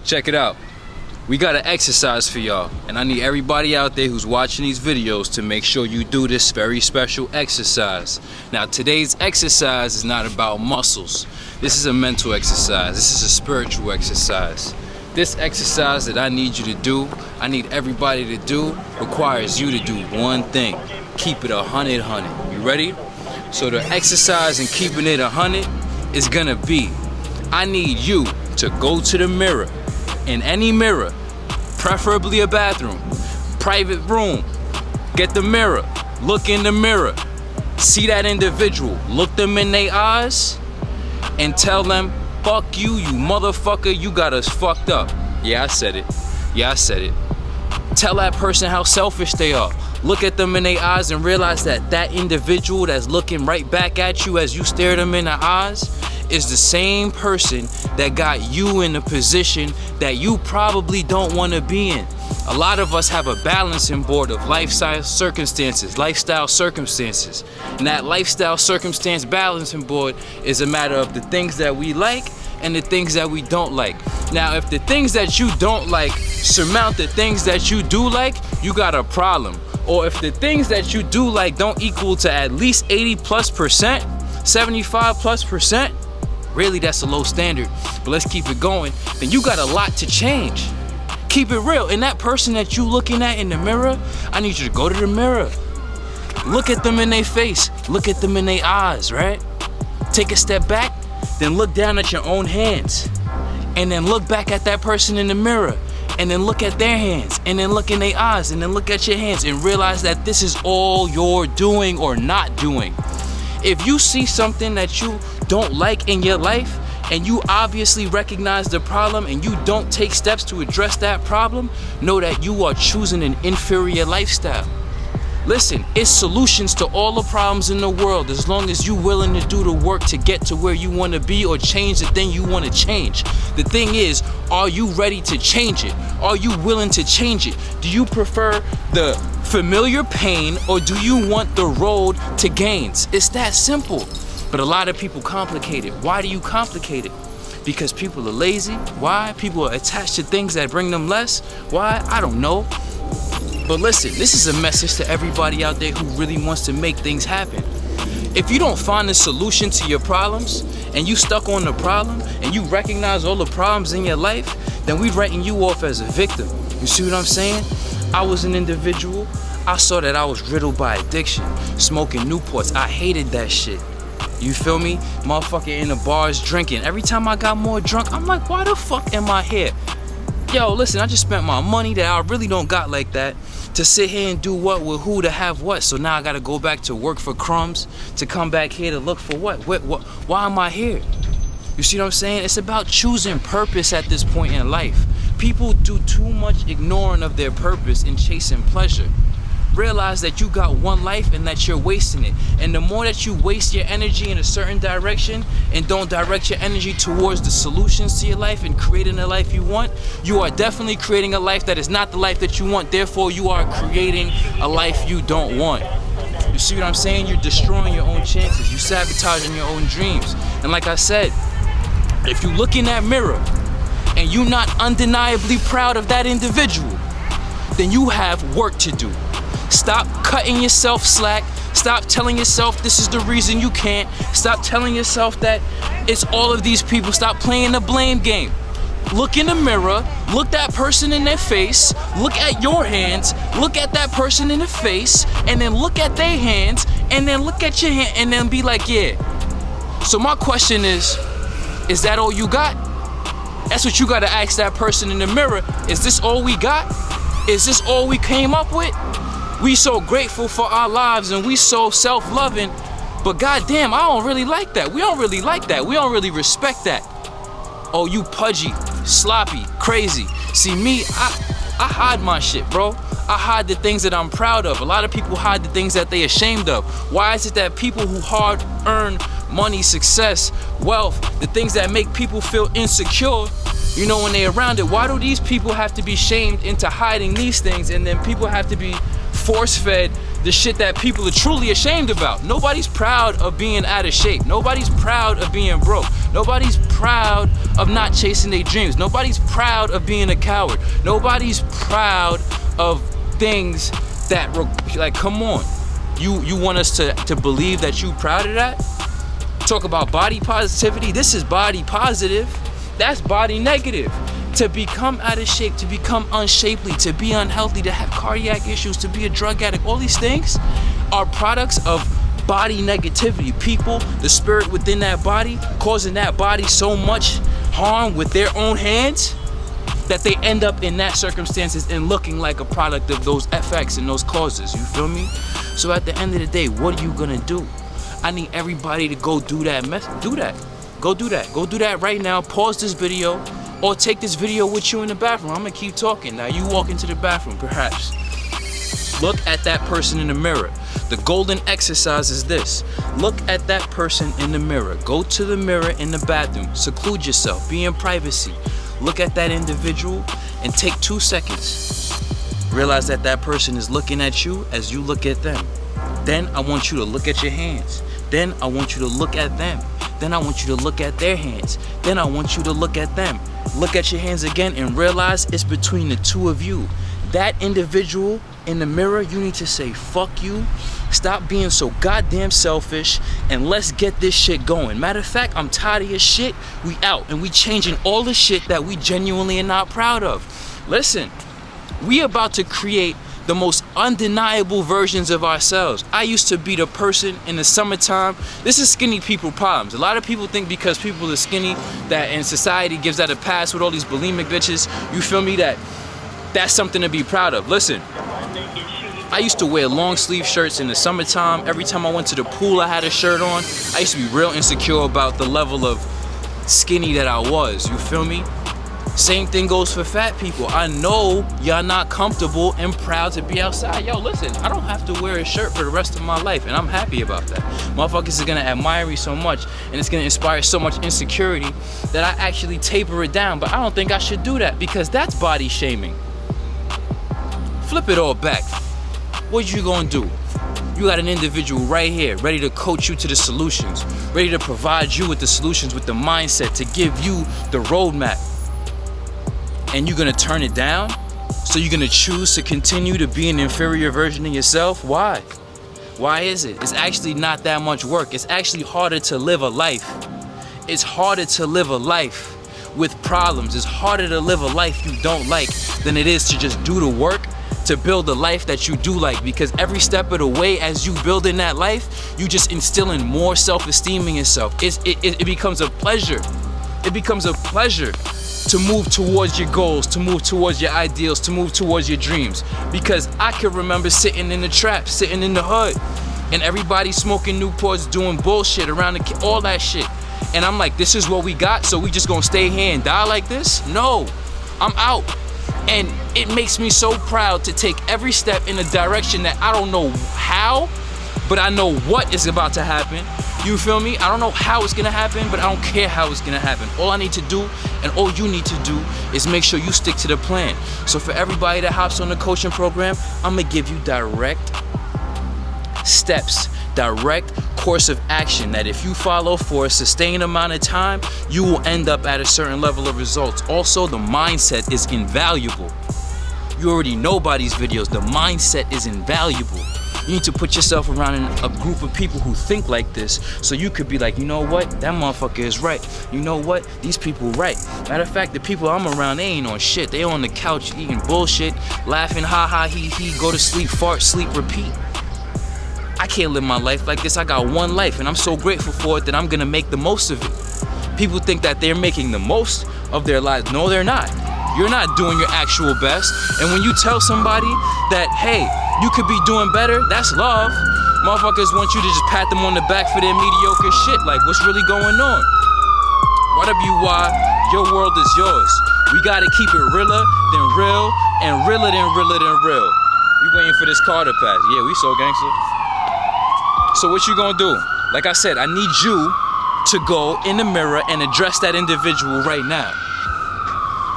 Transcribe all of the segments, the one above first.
Check it out. We got an exercise for y'all, and I need everybody out there who's watching these videos to make sure you do this very special exercise. Now, today's exercise is not about muscles. This is a mental exercise. This is a spiritual exercise. This exercise that I need you to do, I need everybody to do, requires you to do one thing. Keep it 100. You ready? So the exercise in keeping it 100 is gonna be, I need you to go to the mirror, in any mirror, preferably a bathroom, private room, get the mirror, look in the mirror, see that individual, look them in their eyes, and tell them, fuck you, you motherfucker, you got us fucked up. Yeah, I said it. Yeah, I said it. Tell that person how selfish they are. Look at them in their eyes and realize that that individual that's looking right back at you as you stare them in the eyes is the same person that got you in a position that you probably don't want to be in. A lot of us have a balancing board of lifestyle circumstances. And that lifestyle circumstance balancing board is a matter of the things that we like and the things that we don't like. Now, if the things that you don't like surmount the things that you do like, you got a problem. Or if the things that you do like don't equal to at least 80+%, 75+%, really that's a low standard, but let's keep it going, then you got a lot to change. Keep it real. And that person that you looking at in the mirror, I need you to go to the mirror. Look at them in their face. Look at them in their eyes, right? Take a step back, then look down at your own hands. And then look back at that person in the mirror. And then look at their hands. And then look in their eyes. And then look at your hands and realize that this is all you're doing or not doing. If you see something that you don't like in your life, and you obviously recognize the problem and you don't take steps to address that problem, know that you are choosing an inferior lifestyle. Listen, it's solutions to all the problems in the world as long as you're willing to do the work to get to where you want to be or change the thing you want to change. The thing is, are you ready to change it? Are you willing to change it? Do you prefer the familiar pain or do you want the road to gains? It's that simple. But a lot of people complicate it. Why do you complicate it? Because people are lazy. Why? People are attached to things that bring them less. Why? I don't know. But listen, this is a message to everybody out there who really wants to make things happen. If you don't find a solution to your problems and you stuck on the problem and you recognize all the problems in your life, then we're writing you off as a victim. You see what I'm saying? I was an individual. I saw that I was riddled by addiction, smoking Newports. I hated that shit. You feel me? Motherfucker in the bars drinking. Every time I got more drunk, I'm like, why the fuck am I here? Yo, listen, I just spent my money that I really don't got like that to sit here and do what with who to have what. So now I gotta go back to work for crumbs to come back here to look for what? Why am I here? You see what I'm saying? It's about choosing purpose at this point in life. People do too much ignoring of their purpose and chasing pleasure. Realize that you got one life and that you're wasting it. And the more that you waste your energy in a certain direction and don't direct your energy towards the solutions to your life and creating the life you want, you are definitely creating a life that is not the life that you want. Therefore, you are creating a life you don't want. You see what I'm saying? You're destroying your own chances. You're sabotaging your own dreams. And like I said, if you look in that mirror and you're not undeniably proud of that individual, then you have work to do. Stop cutting yourself slack. Stop telling yourself this is the reason you can't. Stop telling yourself that it's all of these people. Stop playing the blame game. Look in the mirror, look that person in their face, look at your hands, look at that person in the face, and then look at their hands, and then look at your hand, and then be like, yeah. So my question is that all you got? That's what you gotta ask that person in the mirror. Is this all we got? Is this all we came up with? We so grateful for our lives and we so self-loving, but goddamn, I don't really like that. We don't really like that. We don't really respect that. Oh, you pudgy, sloppy, crazy. See me, I hide my shit, bro. I hide the things that I'm proud of. A lot of people hide the things that they ashamed of. Why is it that people who hard earn money, success, wealth, the things that make people feel insecure, you know, when they're around it, why do these people have to be shamed into hiding these things, and then people have to be force-fed the shit that people are truly ashamed about? Nobody's proud of being out of shape. Nobody's proud of being broke. Nobody's proud of not chasing their dreams. Nobody's proud of being a coward. Nobody's proud of things that, like, come on. You want us to believe that you proud of that? Talk about body positivity. This is body positive. That's body negative. To become out of shape, to become unshapely, to be unhealthy, to have cardiac issues, to be a drug addict, all these things are products of body negativity. People, the spirit within that body, causing that body so much harm with their own hands that they end up in that circumstances and looking like a product of those effects and those causes. You feel me? So at the end of the day, what are you gonna do? I need everybody to go do that. Do that. Go do that. Go do that right now. Pause this video or take this video with you in the bathroom. I'm gonna keep talking. Now you walk into the bathroom, perhaps. Look at that person in the mirror. The golden exercise is this. Look at that person in the mirror. Go to the mirror in the bathroom. Seclude yourself. Be in privacy. Look at that individual and take 2 seconds. Realize that that person is looking at you as you look at them. Then I want you to look at your hands. Then I want you to look at them. Then I want you to look at their hands. Then I want you to look at them. Look at your hands again and realize it's between the two of you. That individual in the mirror, you need to say, fuck you. Stop being so goddamn selfish and let's get this shit going. Matter of fact, I'm tired of your shit. We out and we changing all the shit that we genuinely are not proud of. Listen, we about to create the most undeniable versions of ourselves. I used to be the person in the summertime. This is skinny people problems. A lot of people think because people are skinny that in society gives that a pass with all these bulimic bitches. You feel me? That's something to be proud of. Listen, I used to wear long sleeve shirts in the summertime. Every time I went to the pool, I had a shirt on. I used to be real insecure about the level of skinny that I was. You feel me? Same thing goes for fat people. I know y'all not comfortable and proud to be outside. Yo, listen, I don't have to wear a shirt for the rest of my life, and I'm happy about that. Motherfuckers are gonna admire me so much, and it's gonna inspire so much insecurity that I actually taper it down, but I don't think I should do that because that's body shaming. Flip it all back. What you gonna do? You got an individual right here, ready to coach you to the solutions, ready to provide you with the solutions, with the mindset to give you the roadmap. And you're gonna turn it down? So you're gonna choose to continue to be an inferior version of yourself? Why? Why is it? It's actually not that much work. It's actually harder to live a life. It's harder to live a life with problems. It's harder to live a life you don't like than it is to just do the work to build a life that you do like, because every step of the way as you build in that life, you just instilling more self-esteem in yourself. It becomes a pleasure. It becomes a pleasure to move towards your goals, to move towards your ideals, to move towards your dreams. Because I can remember sitting in the trap, sitting in the hood, and everybody smoking Newports, doing bullshit around all that shit. And I'm like, this is what we got, so we just gonna stay here and die like this? No, I'm out. And it makes me so proud to take every step in a direction that I don't know how, but I know what is about to happen. You feel me? I don't know how it's gonna happen, but I don't care how it's gonna happen. All I need to do, and all you need to do, is make sure you stick to the plan. So for everybody that hops on the coaching program, I'm gonna give you direct steps, direct course of action that if you follow for a sustained amount of time, you will end up at a certain level of results. Also, the mindset is invaluable. You already know about these videos. The mindset is invaluable. You need to put yourself around in a group of people who think like this, so you could be like, you know what, that motherfucker is right. You know what, these people right. Matter of fact, the people I'm around, they ain't on shit. They on the couch eating bullshit, laughing, ha ha, he, go to sleep, fart, sleep, repeat. I can't live my life like this. I got one life, and I'm so grateful for it that I'm gonna make the most of it. People think that they're making the most of their lives. No, they're not. You're not doing your actual best. And when you tell somebody that, hey, you could be doing better, that's love. Motherfuckers want you to just pat them on the back for their mediocre shit. Like, what's really going on? YWY, your world is yours. We gotta keep it realer than real, and realer than realer than real. We waiting for this car to pass. Yeah, we so gangster. So what you gonna do? Like I said, I need you to go in the mirror and address that individual right now.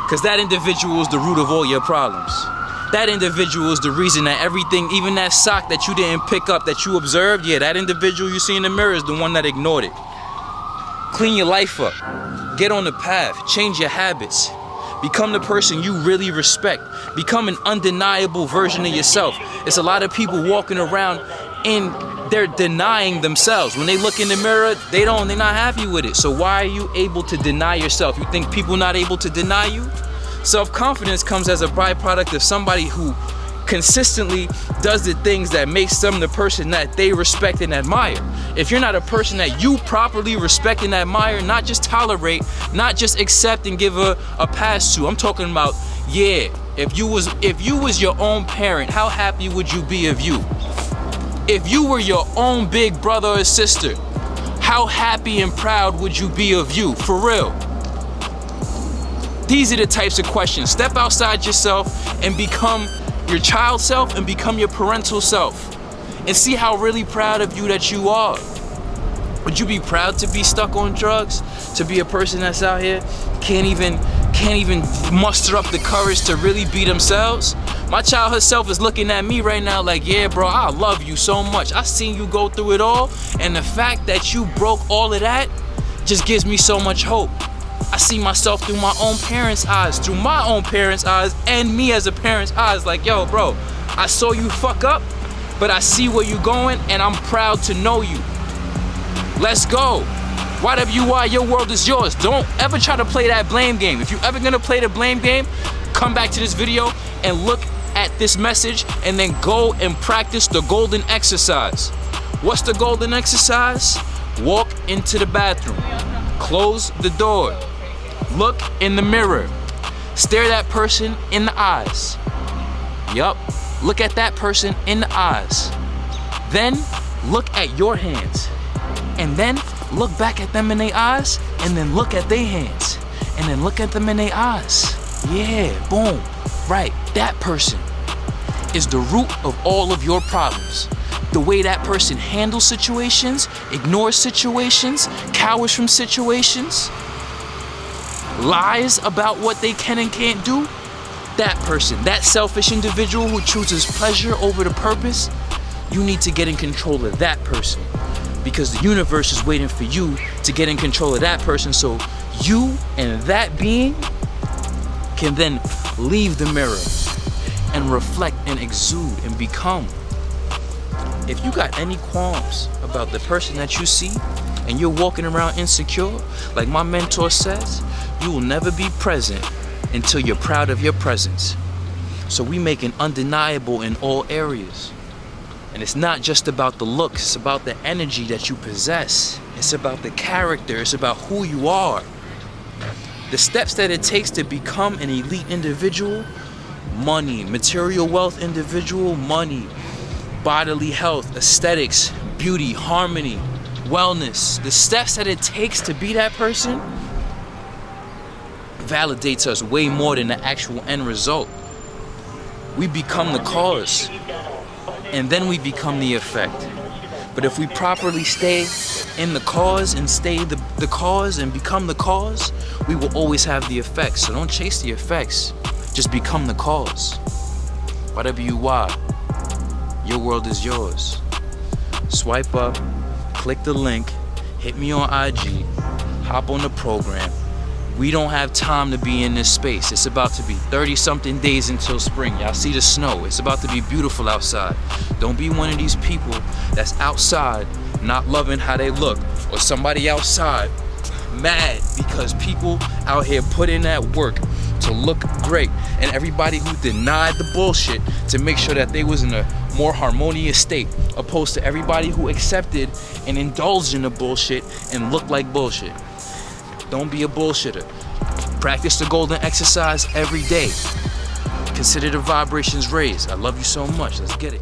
Because that individual is the root of all your problems. That individual is the reason that everything, even that sock that you didn't pick up, that you observed, yeah, that individual you see in the mirror is the one that ignored it. Clean your life up. Get on the path. Change your habits. Become the person you really respect. Become an undeniable version of yourself. It's a lot of people walking around and they're denying themselves. When they look in the mirror, they're not happy with it. So why are you able to deny yourself? You think people not able to deny you? Self-confidence comes as a byproduct of somebody who consistently does the things that makes them the person that they respect and admire. If you're not a person that you properly respect and admire, not just tolerate, not just accept and give a pass to, I'm talking about, yeah, if you was your own parent, how happy would you be of you? If you were your own big brother or sister, how happy and proud would you be of you? For real. These are the types of questions. Step outside yourself and become your child self and become your parental self. And see how really proud of you that you are. Would you be proud to be stuck on drugs? To be a person that's out here, can't even muster up the courage to really be themselves? My childhood self is looking at me right now like, yeah, bro, I love you so much. I seen you go through it all. And the fact that you broke all of that just gives me so much hope. I see myself through my own parents' eyes, and me as a parent's eyes, like, yo, bro, I saw you fuck up, but I see where you going, and I'm proud to know you. Let's go. Whatever you are, your world is yours. Don't ever try to play that blame game. If you're ever gonna play the blame game, come back to this video and look at this message, and then go and practice the golden exercise. What's the golden exercise? Walk into the bathroom, close the door, look in the mirror, stare that person in the eyes. Yup, look at that person in the eyes. Then look at your hands, and then look back at them in their eyes, and then look at their hands, and then look at them in their eyes. Yeah, boom, right. That person is the root of all of your problems. The way that person handles situations, ignores situations, cowers from situations, lies about what they can and can't do, that person, that selfish individual who chooses pleasure over the purpose, you need to get in control of that person, because the universe is waiting for you to get in control of that person, so you and that being can then leave the mirror and reflect and exude and become. If you got any qualms about the person that you see and you're walking around insecure, like my mentor says, you will never be present until you're proud of your presence. So we make it undeniable in all areas. And it's not just about the looks, it's about the energy that you possess. It's about the character, it's about who you are. The steps that it takes to become an elite individual: money, material wealth individual, money, bodily health, aesthetics, beauty, harmony, wellness. The steps that it takes to be that person validates us way more than the actual end result. We become the cause, and then we become the effect. But if we properly stay in the cause and stay the cause and become the cause, we will always have the effects. So don't chase the effects, just become the cause. Whatever you are, your world is yours. Swipe up, click the link, hit me on IG, hop on the program. We don't have time to be in this space. It's about to be 30-something days until spring. Y'all see the snow. It's about to be beautiful outside. Don't be one of these people that's outside not loving how they look, or somebody outside mad because people out here put in that work to look great, and everybody who denied the bullshit to make sure that they was in a more harmonious state, opposed to everybody who accepted and indulged in the bullshit and looked like bullshit. Don't be a bullshitter. Practice the golden exercise every day. Consider the vibrations raised. I love you so much. Let's get it.